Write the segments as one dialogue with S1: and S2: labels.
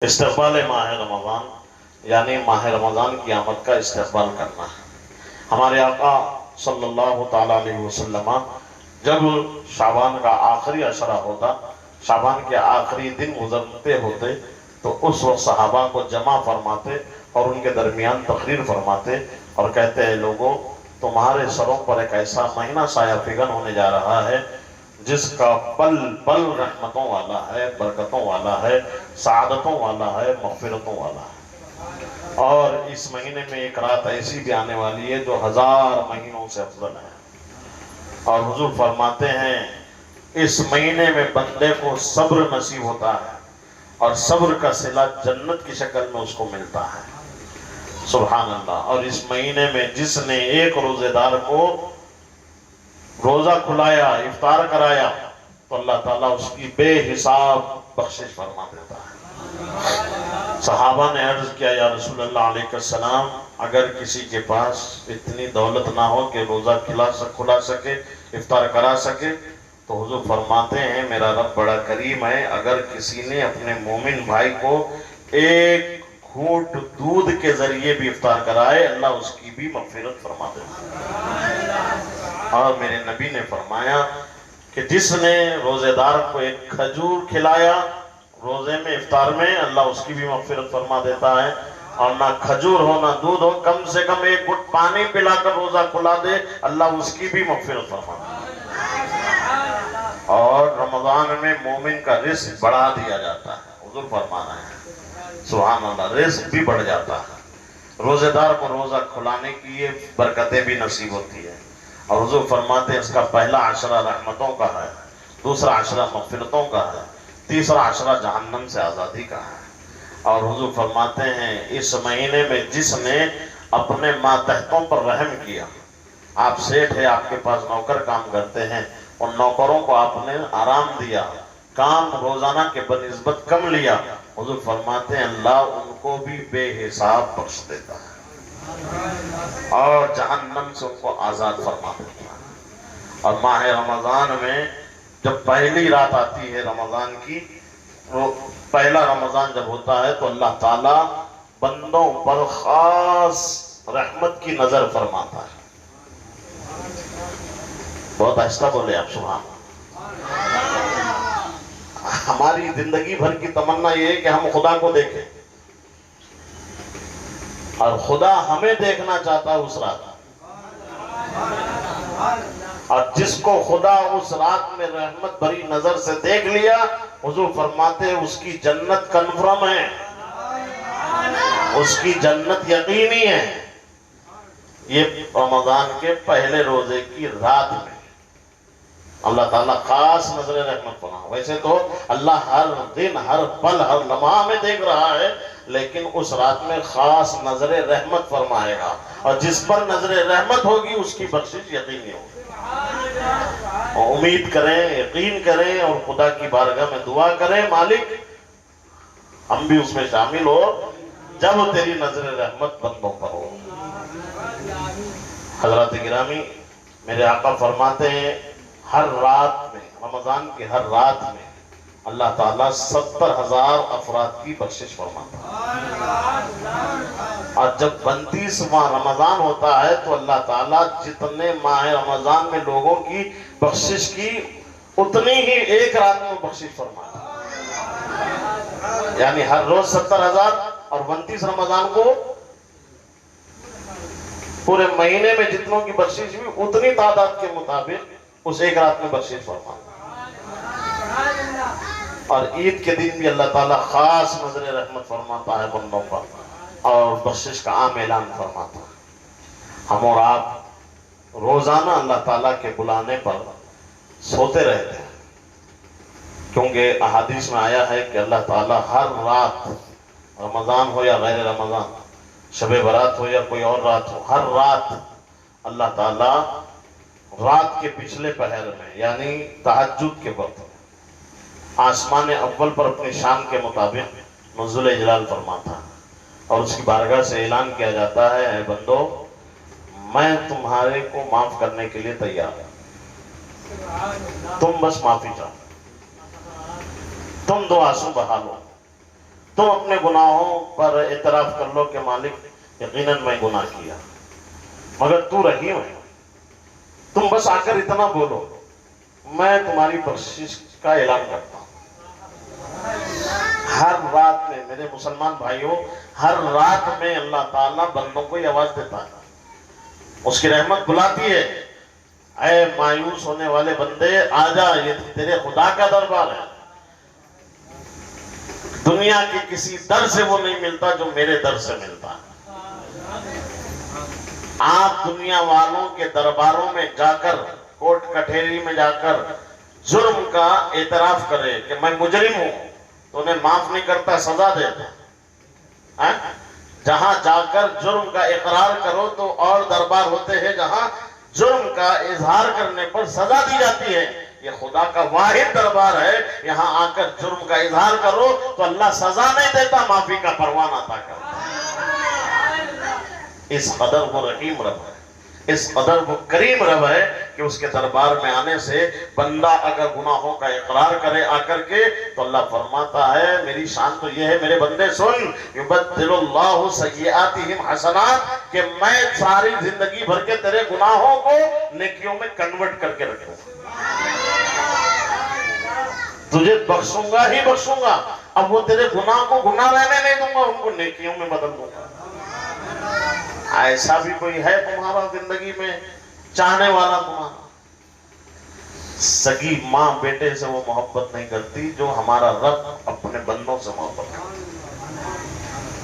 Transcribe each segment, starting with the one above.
S1: استقبال ماہ رمضان یعنی ماہ رمضان کی آمد کا استقبال کرنا ہے۔ ہمارے آقا صلی اللہ تعالیٰ علیہ وسلم جب شعبان کا آخری عشرہ ہوتا، شعبان کے آخری دن گزرتے ہوتے تو اس وقت صحابہ کو جمع فرماتے اور ان کے درمیان تقریر فرماتے اور کہتے ہیں لوگوں، تمہارے سروں پر ایک ایسا مہینہ سایہ فگن ہونے جا رہا ہے جس کا پل پل رحمتوں والا ہے، برکتوں والا ہے، سعادتوں والا ہے، مغفرتوں والا ہے۔ اور اس مہینے میں ایک رات ایسی بھی آنے والی ہے جو 1000 مہینوں سے افضل ہے۔ اور حضور فرماتے ہیں اس مہینے میں بندے کو صبر نصیب ہوتا ہے اور صبر کا صلہ جنت کی شکل میں اس کو ملتا ہے۔ سبحان اللہ۔ اور اس مہینے میں جس نے ایک روزے دار کو روزہ کھلایا، افطار کرایا تو اللہ تعالیٰ اس کی بے حساب بخشش فرما دیتا ہے۔ صحابہ نے عرض کیا یا رسول اللہ علیہ السلام، اگر کسی کے پاس اتنی دولت نہ ہو کہ روزہ کھلا سکے، افطار کرا سکے، تو حضور فرماتے ہیں میرا رب بڑا کریم ہے، اگر کسی نے اپنے مومن بھائی کو ایک گھونٹ دودھ کے ذریعے بھی افطار کرائے اللہ اس کی بھی مغفرت فرما دیتا ہے۔ اور میرے نبی نے فرمایا کہ جس نے روزے دار کو ایک کھجور کھلایا روزے میں افطار میں اللہ اس کی بھی مغفرت فرما دیتا ہے۔ اور نہ کھجور ہو نہ دودھ ہو، کم سے کم ایک گھٹ پانی پلا کر روزہ کھلا دے اللہ اس کی بھی مغفرت فرما دیتا ہے۔ اور رمضان میں مومن کا رزق بڑھا دیا جاتا ہے۔ حضور فرما رہے ہیں سبحان اللہ، رزق بھی بڑھ جاتا ہے، روزے دار کو روزہ کھلانے کی یہ برکتیں بھی نصیب ہوتی ہے۔ اور حضور فرماتے ہیں اس کا پہلا عشرہ رحمتوں کا ہے، دوسرا عشرہ مغفرتوں کا ہے، تیسرا عشرہ جہنم سے آزادی کا ہے۔ اور حضور فرماتے ہیں اس مہینے میں جس نے اپنے ماتحتوں پر رحم کیا، آپ سیٹھ ہے، آپ کے پاس نوکر کام کرتے ہیں، ان نوکروں کو آپ نے آرام دیا، کام روزانہ کے بنسبت کم لیا، حضور فرماتے ہیں اللہ ان کو بھی بے حساب بخش دیتا ہے اور جہنم سے ان کو آزاد فرما دیتا ہے۔ اور ماہ رمضان میں جب پہلی رات آتی ہے رمضان کی، وہ پہلا رمضان جب ہوتا ہے تو اللہ تعالیٰ بندوں پر خاص رحمت کی نظر فرماتا ہے۔ بہت آہستہ بولے آپ سبحان۔ ہماری زندگی بھر کی تمنا یہ ہے کہ ہم خدا کو دیکھیں اور خدا ہمیں دیکھنا چاہتا ہے اس رات، اور جس کو خدا اس رات میں رحمت بھری نظر سے دیکھ لیا حضور فرماتے ہیں اس کی جنت کنفرم ہے، اس کی جنت یقینی ہے۔ یہ رمضان کے پہلے روزے کی رات میں اللہ تعالیٰ خاص نظر رحمت فرما۔ ویسے تو اللہ ہر دن ہر پل ہر لمحہ میں دیکھ رہا ہے، لیکن اس رات میں خاص نظر رحمت فرمائے گا، اور جس پر نظر رحمت ہوگی اس کی بخشش یقینی ہوگی۔ امید کریں، یقین کریں اور خدا کی بارگاہ میں دعا کریں مالک ہم بھی اس میں شامل ہو جب تیری نظر رحمت بندوں پر ہو۔ حضرات گرامی، میرے آقا فرماتے ہیں ہر رات میں، رمضان کی ہر رات میں اللہ تعالیٰ 70,000 افراد کی بخشش فرماتا ہے۔ اور جب 32واں رمضان ہوتا ہے تو اللہ تعالیٰ جتنے ماہ رمضان میں لوگوں کی بخشش کی اتنی ہی ایک رات میں بخشش فرماتا ہے۔ یعنی ہر روز 70,000 اور 29 رمضان کو پورے مہینے میں جتنوں کی بخشش ہوئی اتنی تعداد کے مطابق اس ایک رات میں بخشش فرماتا ہے۔ اور عید کے دن بھی اللہ تعالیٰ خاص نظر رحمت فرماتا ہے بندوں پر اور بخشش کا عام اعلان فرماتا ہے۔ ہم اور آپ روزانہ اللہ تعالیٰ کے بلانے پر سوتے رہتے ہیں، کیونکہ احادیث میں آیا ہے کہ اللہ تعالیٰ ہر رات، رمضان ہو یا غیر رمضان، شب برات ہو یا کوئی اور رات ہو، ہر رات اللہ تعالیٰ رات کے پچھلے پہر میں یعنی تہجد کے وقت آسمان اول پر اپنی شان کے مطابق نزول اجلال فرماتا ہے، اور اس کی بارگاہ سے اعلان کیا جاتا ہے اے بندو میں تمہارے کو معاف کرنے کے لیے تیار ہوں، تم بس معافی چاہو، تم دو آنسو بہا لو، تم اپنے گناہوں پر اعتراف کر لو کہ مالک یقیناً میں گناہ کیا، مگر تو رحیم ہے، تم بس آ کر اتنا بولو، میں تمہاری بخشش کا اعلان کرتا ہوں۔ ہر رات میں میرے مسلمان بھائیوں، ہر رات میں اللہ تعالیٰ بندوں کو یہ آواز دیتا ہے، اس کی رحمت بلاتی ہے، اے مایوس ہونے والے بندے آجا، یہ تیرے خدا کا دربار ہے، دنیا کے کسی در سے وہ نہیں ملتا جو میرے در سے ملتا ہے۔ آپ دنیا والوں کے درباروں میں جا کر، کوٹ کٹھیری میں جا کر جرم کا اعتراف کرے کہ میں مجرم ہوں، تو انہیں معاف نہیں کرتا، سزا دیتا۔ جہاں جا کر جرم کا اقرار کرو تو اور دربار ہوتے ہیں جہاں جرم کا اظہار کرنے پر سزا دی جاتی ہے، یہ خدا کا واحد دربار ہے، یہاں آ کر جرم کا اظہار کرو تو اللہ سزا نہیں دیتا، معافی کا پروان عطا کرتا۔ اس قدر وہ رحیم رب ہے، اس قدر وہ کریم رب ہے کہ اس کے دربار میں آنے سے بندہ اگر گناہوں کا اقرار کرے آ کر کے تو اللہ فرماتا ہے، میری شان تو یہ ہے میرے بندے سن، یبدل اللہ سیئاتہم حسنات، کہ میں ساری زندگی بھر کے تیرے گناہوں کو نیکیوں میں کنورٹ کر کے رکھوں، تجھے بخشوں گا ہی بخشوں گا، اب وہ تیرے گناہ کو گناہ رہنے نہیں دوں گا، ان کو نیکیوں میں بدل دوں گا۔ ایسا بھی کوئی ہے تمہارا زندگی میں چاہنے والا تمہارا؟ سگی ماں بیٹے سے وہ محبت نہیں کرتی جو ہمارا رب اپنے بندوں سے محبت کرتا۔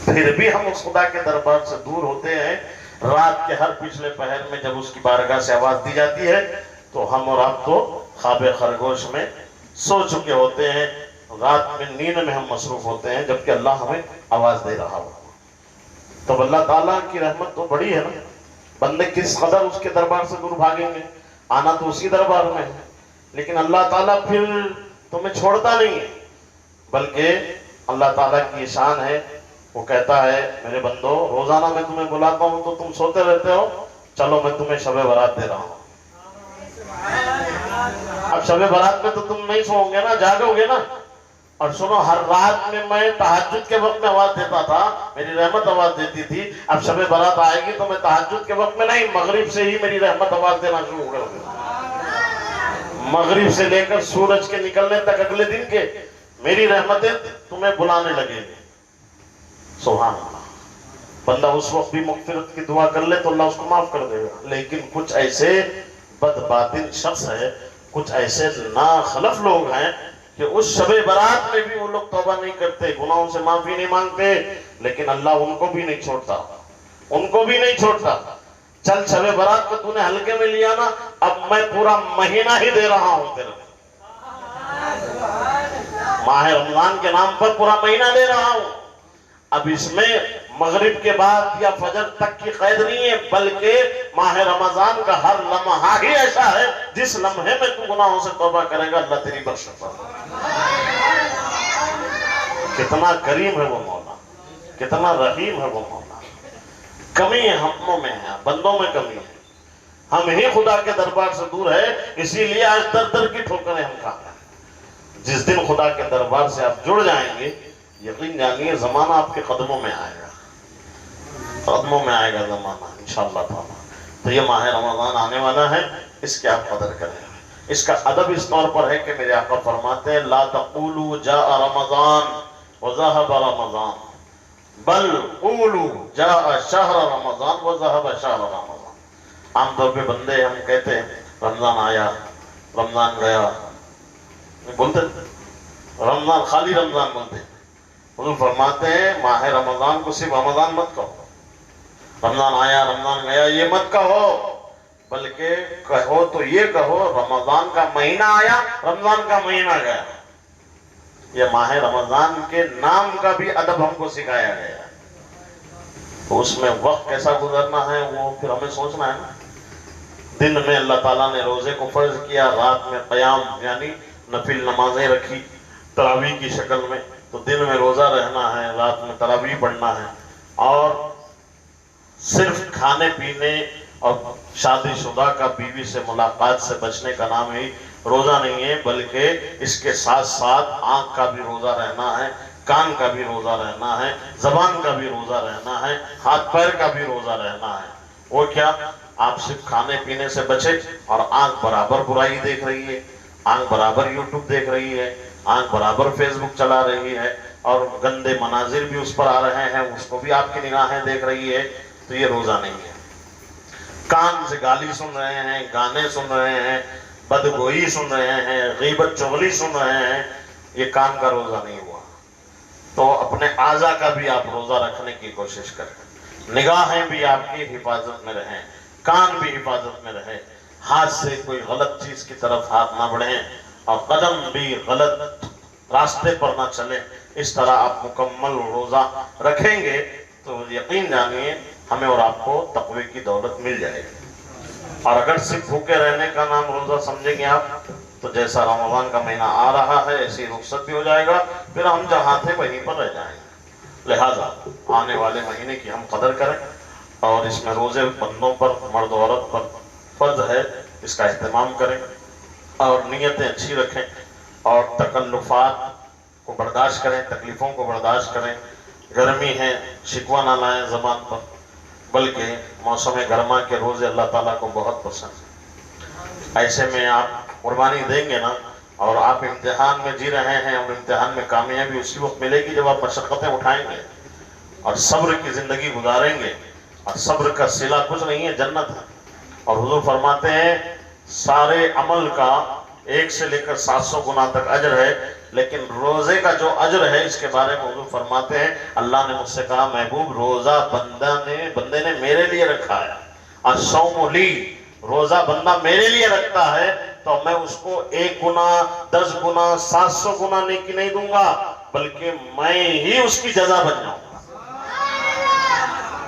S1: پھر بھی ہم اس خدا کے دربار سے دور ہوتے ہیں۔ رات کے ہر پچھلے پہر میں جب اس کی بارگاہ سے آواز دی جاتی ہے تو ہم اور آپ تو خواب خرگوش میں سو چکے ہوتے ہیں، رات میں نیند میں ہم مصروف ہوتے ہیں، جبکہ اللہ ہمیں آواز دے رہا ہو۔ تو اللہ تعالیٰ کی رحمت تو بڑی ہے نا، بندے کس قدر اس کے دربار سے دور بھاگیں گے، آنا تو اسی دربار میں ہے، لیکن اللہ تعالیٰ پھر تمہیں چھوڑتا نہیں ہے، بلکہ اللہ تعالیٰ کی شان ہے، وہ کہتا ہے میرے بندو روزانہ میں تمہیں بلاتا ہوں تو تم سوتے رہتے ہو، چلو میں تمہیں شب برات دے رہا ہوں۔ اب شب برات میں تو تم نہیں سوؤ گے نا، جاگو گے نا، اور سنو ہر رات میں تہجد کے وقت میں آواز دیتا تھا، میری رحمت آواز دیتی تھی، اب شب برات آئے گی تو میں تہجد کے وقت میں نہیں، مغرب سے ہی میری رحمت آواز دینا شروع ہو گئی، مغرب سے لے کر سورج کے نکلنے تک اگلے دن کے میری رحمتیں تمہیں بلانے لگے گی۔ سبحان اللہ، بندہ اس وقت بھی مغفرت کی دعا کر لے تو اللہ اس کو معاف کر دے گا، لیکن کچھ ایسے بد باطن شخص ہے، کچھ ایسے ناخلف لوگ ہیں کہ اس شب برات میں بھی وہ لوگ توبہ نہیں کرتے، گناہوں سے معافی نہیں مانگتے، لیکن اللہ ان کو بھی نہیں چھوڑتا، ان کو بھی نہیں چھوڑتا۔ چل شب برات کو تو نے ہلکے میں لیا نا، اب میں پورا مہینہ ہی دے رہا ہوں تیرے کو، ماہ رمضان کے نام پر پورا مہینہ دے رہا ہوں۔ اب اس میں مغرب کے بعد یا فجر تک کی قید نہیں ہے، بلکہ ماہ رمضان کا ہر لمحہ ہی ایسا ہے جس لمحے میں تو گناہوں سے توبہ کرے گا اللہ تیری بخشش کرے گا۔ کتنا کریم ہے وہ مولا، کتنا رحیم ہے وہ مولا۔ کمی ہموں میں ہے، بندوں میں کمی ہے، ہم ہی خدا کے دربار سے دور ہے، اسی لیے آج در در کی ٹھوکریں ہم کھاتے ہیں۔ جس دن خدا کے دربار سے آپ جڑ جائیں گے، یقین جانیے زمانہ آپ کے قدموں میں آئے گا، قدموں میں آئے گا زمانہ انشاءاللہ تعالیٰ۔ تو یہ ماہ رمضان آنے والا ہے، اس کی آپ قدر کریں۔ اس کا ادب اس طور پر ہے کہ میرے آقا فرماتے ہیں لا تقولوا جاء رمضان وذهب رمضان بل قولوا جاء شہر رمضان وذهب شہر رمضان۔ عام طور پہ بندے ہم کہتے ہیں رمضان آیا، رمضان گیا، بولتے رمضان، خالی رمضان بولتے ہیں۔ حضور فرماتے ہیں ماہ رمضان کو صرف رمضان مت کہو، رمضان آیا رمضان گیا یہ مت کہو، بلکہ کہو تو یہ کہو رمضان کا مہینہ آیا رمضان کا مہینہ گیا۔ یہ ماہ رمضان کے نام کا بھی ادب ہم کو سکھایا گیا ہے، تو اس میں وقت کیسا گزرنا ہے وہ پھر ہمیں سوچنا ہے نا۔ دن میں اللہ تعالیٰ نے روزے کو فرض کیا، رات میں قیام یعنی نفل نمازیں رکھی تراویح کی شکل میں، تو دن میں روزہ رہنا ہے، رات میں تراویح پڑھنا ہے، اور صرف کھانے پینے اور شادی شدہ کا بیوی سے ملاقات سے بچنے کا نام ہی روزہ نہیں ہے، بلکہ اس کے ساتھ ساتھ آنکھ کا بھی روزہ رہنا ہے، کان کا بھی روزہ رہنا ہے، زبان کا بھی روزہ رہنا ہے، ہاتھ پیر کا بھی روزہ رہنا ہے۔ وہ کیا؟ آپ صرف کھانے پینے سے بچے، اور آنکھ برابر برائی دیکھ رہی ہے، آنکھ برابر یوٹیوب دیکھ رہی ہے، آنکھ برابر فیس بک چلا رہی ہے، اور گندے مناظر بھی اس پر آ رہے ہیں، اس کو بھی آپ کی نگاہیں دیکھ رہی ہے، تو یہ روزہ نہیں ہے۔ کان سے گالی سن رہے ہیں، گانے سن رہے ہیں، بدگوئی سن رہے ہیں، غیبت چغلی سن رہے ہیں، یہ کان کا روزہ نہیں ہوا۔ تو اپنے اعضاء کا بھی آپ روزہ رکھنے کی کوشش کریں، نگاہیں بھی آپ کی حفاظت میں رہیں، کان بھی حفاظت میں رہے، ہاتھ سے کوئی غلط چیز کی طرف ہاتھ نہ بڑھیں، اور قدم بھی غلط راستے پر نہ چلیں۔ اس طرح آپ مکمل روزہ رکھیں گے تو یقین جانیے ہمیں اور آپ کو تقوی کی دولت مل جائے گی۔ اور اگر صرف بھوکے رہنے کا نام روزہ سمجھیں گے آپ، تو جیسا رمضان کا مہینہ آ رہا ہے ایسی رخصت بھی ہو جائے گا، پھر ہم جہاں تھے وہیں پر رہ جائیں گے۔ لہٰذا آنے والے مہینے کی ہم قدر کریں، اور اس میں روزے بندوں پر، مرد و عورت پر فرض ہے، اس کا اہتمام کریں، اور نیتیں اچھی رکھیں، اور تکلفات کو برداشت کریں، تکلیفوں کو برداشت کریں۔ گرمی ہے، شکوہ نہ لائیں زبان پر، بلکہ موسم گرما کے روزے اللہ تعالیٰ کو بہت پسند ہیں۔ ایسے میں آپ قربانی دیں گے نا، اور آپ امتحان میں جی رہے ہیں، اور امتحان میں کامیابی اسی وقت ملے گی جب آپ مشقتیں اٹھائیں گے اور صبر کی زندگی گزاریں گے، اور صبر کا صلہ کچھ نہیں ہے، جنت ہے۔ اور حضور فرماتے ہیں سارے عمل کا 1 سے لے کر 700 گنا تک اجر ہے، لیکن روزے کا جو اجر ہے اس کے بارے میں حضور فرماتے ہیں اللہ نے مجھ سے کہا محبوب روزہ بندے نے میرے لیے رکھا ہے، الصوم لی، روزہ بندہ میرے لیے رکھتا ہے تو میں اس کو 1 گنا 10 گنا 700 گنا نیکی نہیں دوں گا، بلکہ میں ہی اس کی جزا بن جاؤں گا۔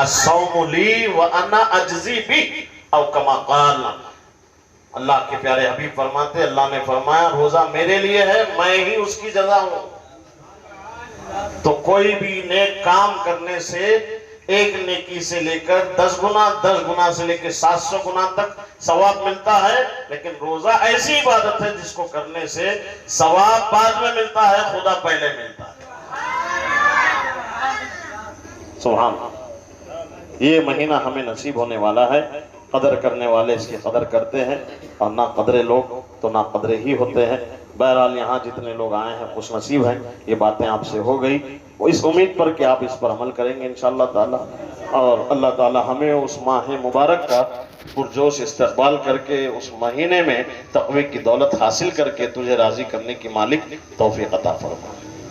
S1: الصوم لی وانا اجزی بہ، او کما قال، اللہ کے پیارے حبیب فرماتے اللہ نے فرمایا روزہ میرے لیے ہے، میں ہی اس کی جزا ہوں۔ تو کوئی بھی نیک کام کرنے سے ایک نیکی سے لے کر 10 گنا سے لے کے 700 گنا تک ثواب ملتا ہے، لیکن روزہ ایسی عبادت ہے جس کو کرنے سے ثواب بعد میں ملتا ہے، خدا پہلے ملتا ہے۔ سبحان اللہ۔ یہ مہینہ ہمیں نصیب ہونے والا ہے، قدر کرنے والے اس کی قدر کرتے ہیں، اور نہ قدرے لوگ تو نہ قدرے ہی ہوتے ہیں۔ بہرحال یہاں جتنے لوگ آئے ہیں خوش نصیب ہیں، یہ باتیں آپ سے ہو گئی، اس امید پر کہ آپ اس پر عمل کریں گے انشاءاللہ تعالی، اور اللہ تعالی ہمیں اس ماہ مبارک کا پرجوش استقبال کر کے اس مہینے میں تقوی کی دولت حاصل کر کے تجھے راضی کرنے کی مالک توفیق عطا فرمائے۔